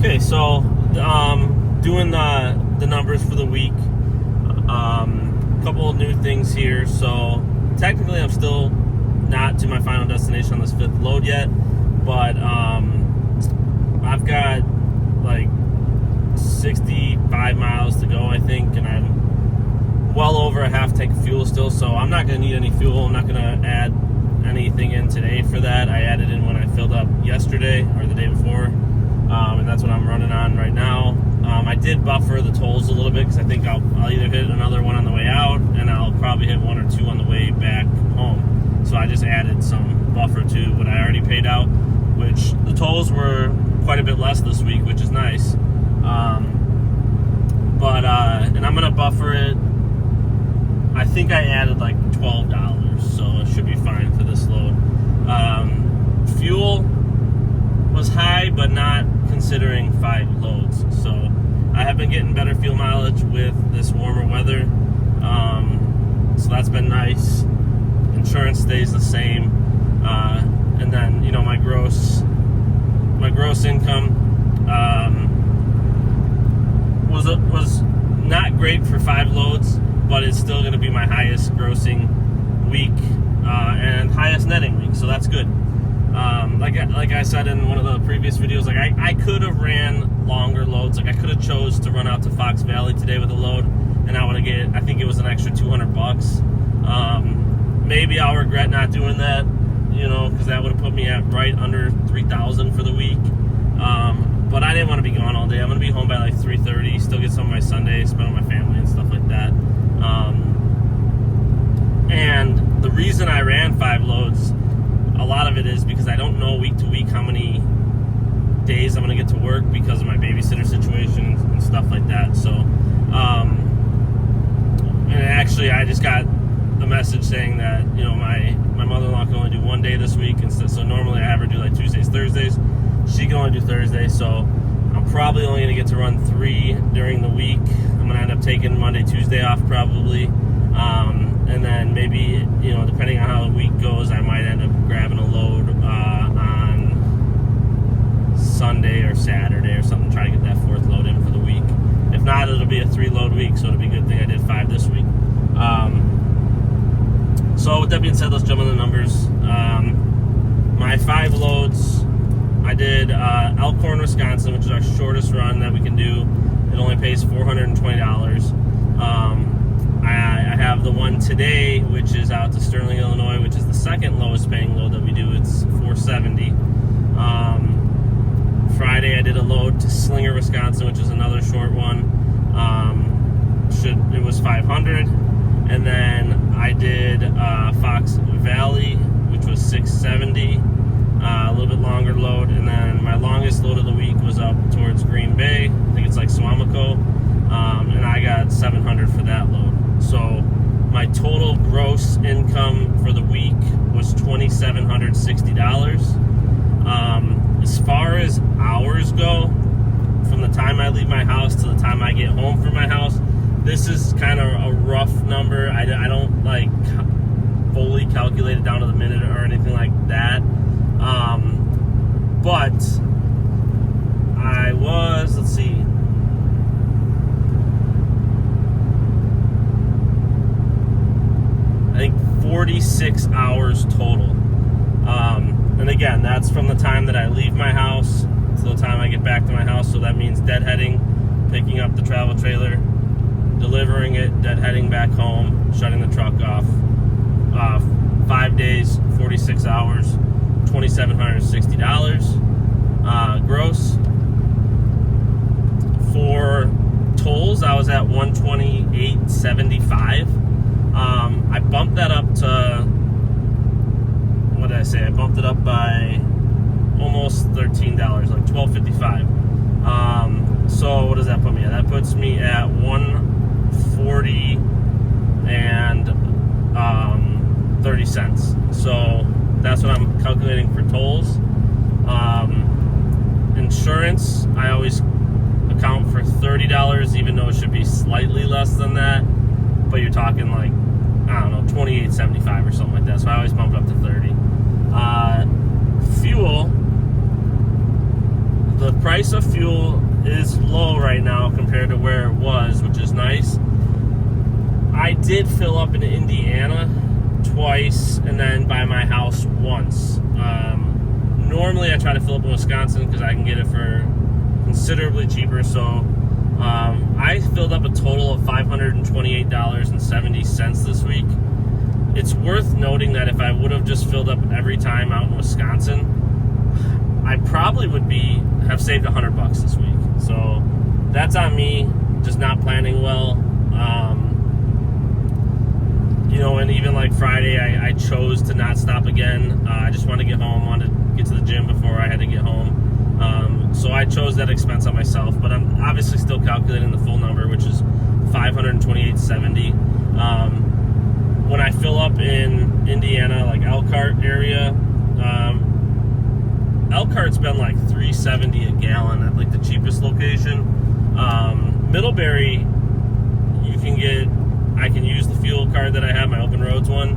Okay, so doing the numbers for the week. Couple of new things here. So technically, I'm still not to my final destination on this fifth load yet, but I've got like 65 miles to go, I think, and I'm well over a half tank of fuel still. So I'm not going to need any fuel. I'm not going to add anything in today for that. I added in when I filled up yesterday or the day before. And that's what I'm running on right now. I did buffer the tolls a little bit because I think I'll either hit another one on the way out, and I'll probably hit one or two on the way back home. So I just added some buffer to what I already paid out, which the tolls were quite a bit less this week, which is nice. And I'm gonna buffer it. I think I added like $12, so it should be fine for this load. Fuel was high, but not considering 5 loads. So I have been getting better fuel mileage with this warmer weather. So that's been nice. Insurance stays the same. And then, you know, my gross income was not great for 5 loads, but it's still going to be my highest grossing week and highest netting week. So that's good. Like I said in one of the previous videos, like I could have ran longer loads. Like I could have chose to run out to Fox Valley today with a load, and I would have get, I think it was an extra $200. Maybe I'll regret not doing that, you know, because that would have put me at right under 3,000 for the week. But I didn't want to be gone all day. I'm going to be home by like 3:30, still get some of my Sunday, spend with my family and stuff like that. And the reason I ran 5 loads, a lot of it is because I don't know week to week how many days I'm going to get to work because of my babysitter situation and stuff like that. So, and actually I just got a message saying that, you know, my mother-in-law can only do 1 day this week instead. So normally I have her do like Tuesdays, Thursdays. She can only do Thursday. So I'm probably only going to get to run 3 during the week. I'm going to end up taking Monday, Tuesday off probably. And then maybe, you know, depending on how the week goes, I might end up grabbing a load on Sunday or Saturday or something, try to get that 4th load in for the week. If not, it'll be a 3-load week, so it'll be a good thing I did 5 this week. So with that being said, let's jump into the numbers. My 5 loads, I did Elkhorn, Wisconsin, which is our shortest run that we can do. It only pays $420. I have the one today, which is out to Sterling, Illinois, which is the second lowest paying load that we do. It's $470. Friday I did a load to Slinger, Wisconsin, which is another short one. It was $500. And then I did Fox Valley, which was $670. A little bit longer load. And then my longest load of the week was up towards Green Bay. I think it's like Suamico. And I got $700 for that load. So my total gross income for the week was $2,760. As far as hours go, from the time I leave my house to the time I get home from my house, this is kind of a rough number. I don't like fully calculate it down to the minute or anything like that. But I was, let's see, I think 46 hours total. And again, that's from the time that I leave my house to the time I get back to my house. So that means deadheading, picking up the travel trailer, delivering it, deadheading back home, shutting the truck off. 5 days, 46 hours, $2,760 gross. For tolls, I was at $128.75. I bumped that up to, what did I say? I bumped it up by almost $13, like $12.55. So what does that put me at? That puts me at $140 and 30 cents. So that's what I'm calculating for tolls. Insurance, I always account for $30, even though it should be slightly less than that. But you're talking like, I don't know, $28.75 or something like that. So I always bump it up to $30. Fuel, the price of fuel is low right now compared to where it was, which is nice. I did fill up in Indiana twice and then by my house once. Normally I try to fill up in Wisconsin because I can get it for considerably cheaper. So I filled up a total of $528.70 this week. It's worth noting that if I would have just filled up every time out in Wisconsin, I probably would have saved $100 this week. So that's on me, just not planning well. And even like Friday, I chose to not stop again. I just wanted to get home, wanted to get to the gym before I had to get home. So I chose that expense on myself, but I'm obviously still calculating the full number, which is $528.70. When I fill up in Indiana, like Elkhart area, Elkhart's been like $3.70 a gallon at like the cheapest location. Middlebury, I can use the fuel card that I have, my Open Roads one.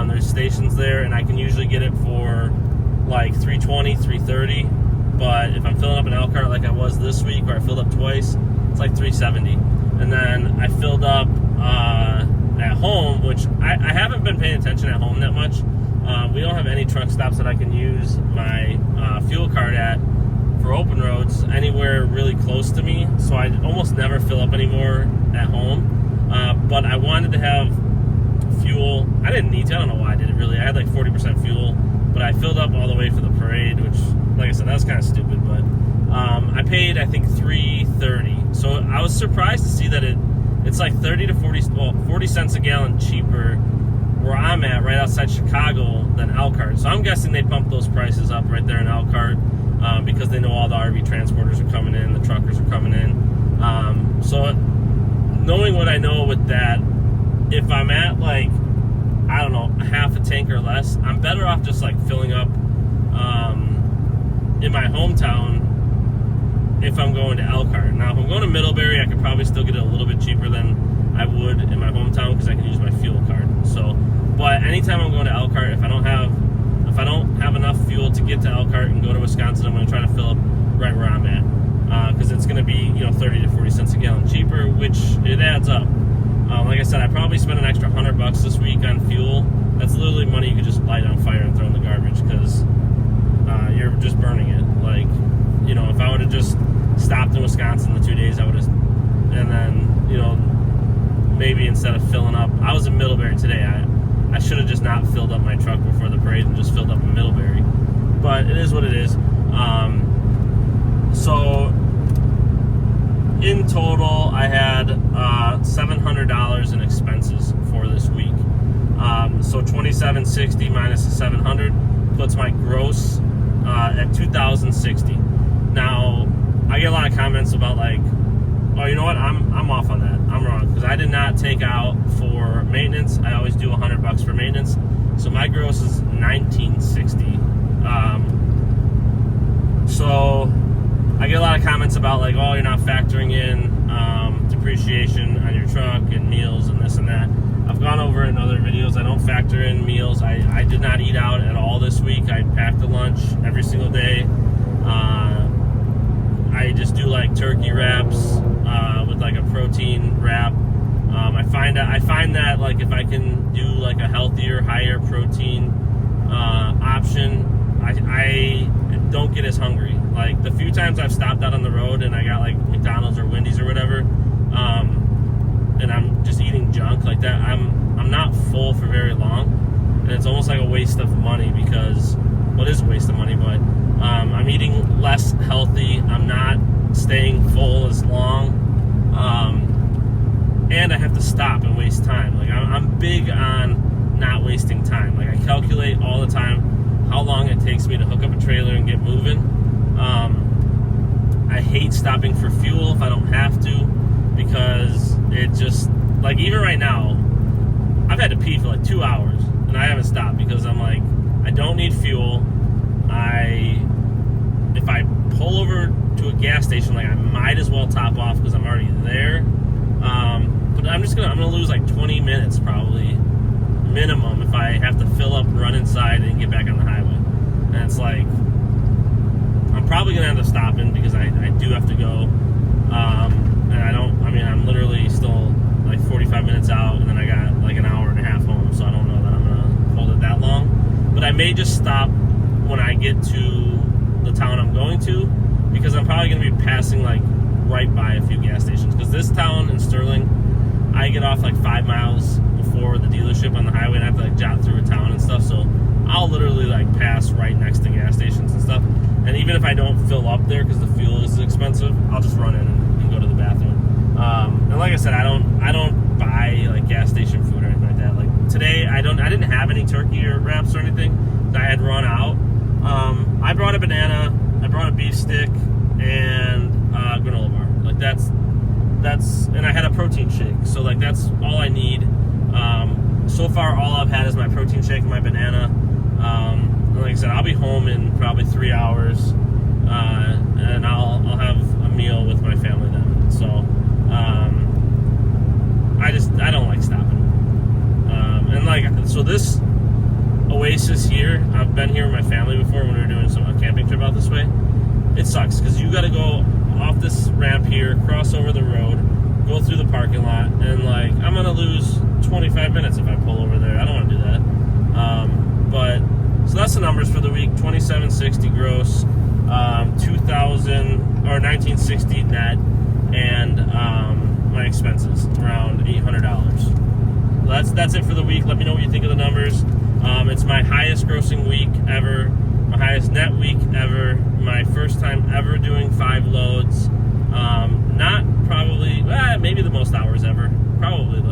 There's stations there, and I can usually get it for like $3.20, $3.30. But if I'm filling up in Elkhart like I was this week, where I filled up twice, it's like $3.70. And then I filled up at home, which I haven't been paying attention at home that much. We don't have any truck stops that I can use my fuel card at for Open Roads anywhere really close to me, so I almost never fill up anymore at home. But I wanted to have fuel. I didn't need to. I don't know why I did it really. I had like 40% fuel, but I filled up all the way for the parade, which, like I said, that was kind of stupid. But I paid, I think, $3.30. So I was surprised to see that it's like 40 cents a gallon cheaper where I'm at, right outside Chicago, than Elkhart. So I'm guessing they pumped those prices up right there in Elkhart because they know all the RV transporters are coming in, the truckers are coming in. So knowing what I know with that, if I'm at like, I don't know, half a tank or less, I'm better off just like filling up in my hometown if I'm going to Elkhart. Now, if I'm going to Middlebury, I could probably still get it a little bit cheaper than I would in my hometown because I can use my fuel card. So, but anytime I'm going to Elkhart, if I don't have enough fuel to get to Elkhart and go to Wisconsin, I'm going to try to fill up right where I'm at because it's going to be 30 to 40 cents a gallon cheaper, which it adds up. Like I said, I probably spent an extra $100 this week on fuel. That's literally money you could just light on fire and throw in the garbage because you're just burning it. Like, if I would have just stopped in Wisconsin the 2 days, I would have, and then, maybe instead of filling up, I was in Middlebury today. I should have just not filled up my truck before the parade and just filled up in Middlebury. But it is what it is. So in total, I had $700 in expenses for this week. So $2,760 minus the $700 puts my gross at $2,060. Now, I get a lot of comments about like, oh, you know what? I'm off on that. I'm wrong because I did not take out for maintenance. I always do $100 for maintenance. So my gross is $1,960. So I get a lot of comments about like, oh, you're not factoring in depreciation on your truck and meals and this and that. I've gone over in other videos. I don't factor in meals. I did not eat out at all this week. I packed a lunch every single day. I just do like turkey wraps with like a protein wrap. I find that like if I can do like a healthier, higher protein option, I don't get as hungry. Like the few times I've stopped out on the road and I got like McDonald's or Wendy's or whatever, and I'm just eating junk like that, I'm not full for very long, and it's almost like a waste of money because, well, it is a waste of money, but I'm eating less healthy. I'm not staying full as long, and I have to stop and waste time. Like I'm big on not wasting time. Like I calculate all the time how long it takes me to hook up a trailer and get moving. I hate stopping for fuel if I don't have to because it just, like even right now, I've had to pee for like 2 hours and I haven't stopped because I'm like, I don't need fuel. If I pull over to a gas station, like I might as well top off because I'm already there. But I'm gonna lose like 20 minutes probably minimum if I have to fill up, run inside, and get back on the highway. And it's like, I'm probably probably gonna end up stopping because I do have to go. And I'm literally still like 45 minutes out, and then I got like an hour and a half home, so I don't know that I'm gonna hold it that long. But I may just stop when I get to the town I'm going to, because I'm probably gonna be passing like right by a few gas stations. Because this town in Sterling, I get off like 5 miles before the dealership on the highway, and I have to like jot through a town and stuff. So I'll literally like pass right next to gas stations and stuff. And even if I don't fill up there because the fuel is expensive, I'll just run in and go to the bathroom. And like I said, I don't buy like gas station food or anything like that. Like today, I didn't have any turkey or wraps or anything. I had run out. I brought a banana, I brought a beef stick, and granola bar. Like that's, and I had a protein shake. So like that's all I need. So far, all I've had is my protein shake and my banana. Like I said, I'll be home in probably 3 hours, and I'll have a meal with my family then. So I don't like stopping. So this oasis here, I've been here with my family before when we were doing a camping trip out this way. It sucks because you got to go off this ramp here, cross over the road, go through the parking lot, and like I'm gonna lose 25 minutes if I pull over there. I don't want to do that. So that's the numbers for the week: 2760 gross, 1960 net, and my expenses around $800. That's it for the week. Let me know what you think of the numbers. It's my highest grossing week ever, my highest net week ever, my first time ever doing 5 loads. Not probably, maybe the most hours ever. Probably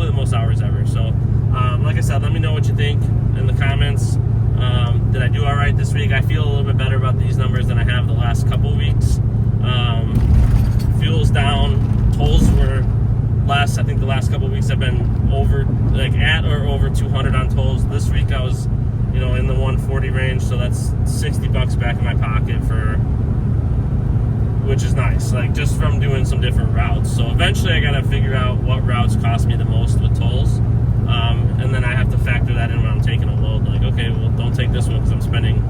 the most hours ever. So, like I said, let me know what you think in the comments. Did I do all right this week? I feel a little bit better about these numbers than I have the last couple weeks. Fuel's down. Tolls were less. I think the last couple weeks I've been at or over 200 on tolls. This week I was, in the 140 range. So that's $60 back in my pocket which is nice. Like just from doing some different routes. So eventually I got to figure out what routes cost me the most with tolls. And then I have to factor that in when I'm taking a load. Like, okay, well, don't take this one because I'm spending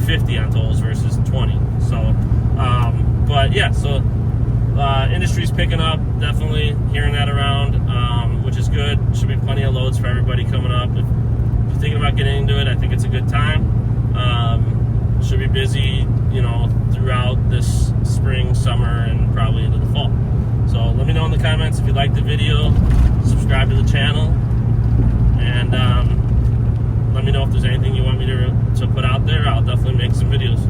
50 on tolls versus 20. So, but yeah, so industry's picking up, definitely hearing that around, which is good. Should be plenty of loads for everybody coming up. If you're thinking about getting into it, I think it's a good time. Should be busy, throughout this spring, summer, and probably into the fall. So let me know in the comments if you liked the video, subscribe to the channel, and let me know if there's anything you want me to put out there. I'll definitely make some videos.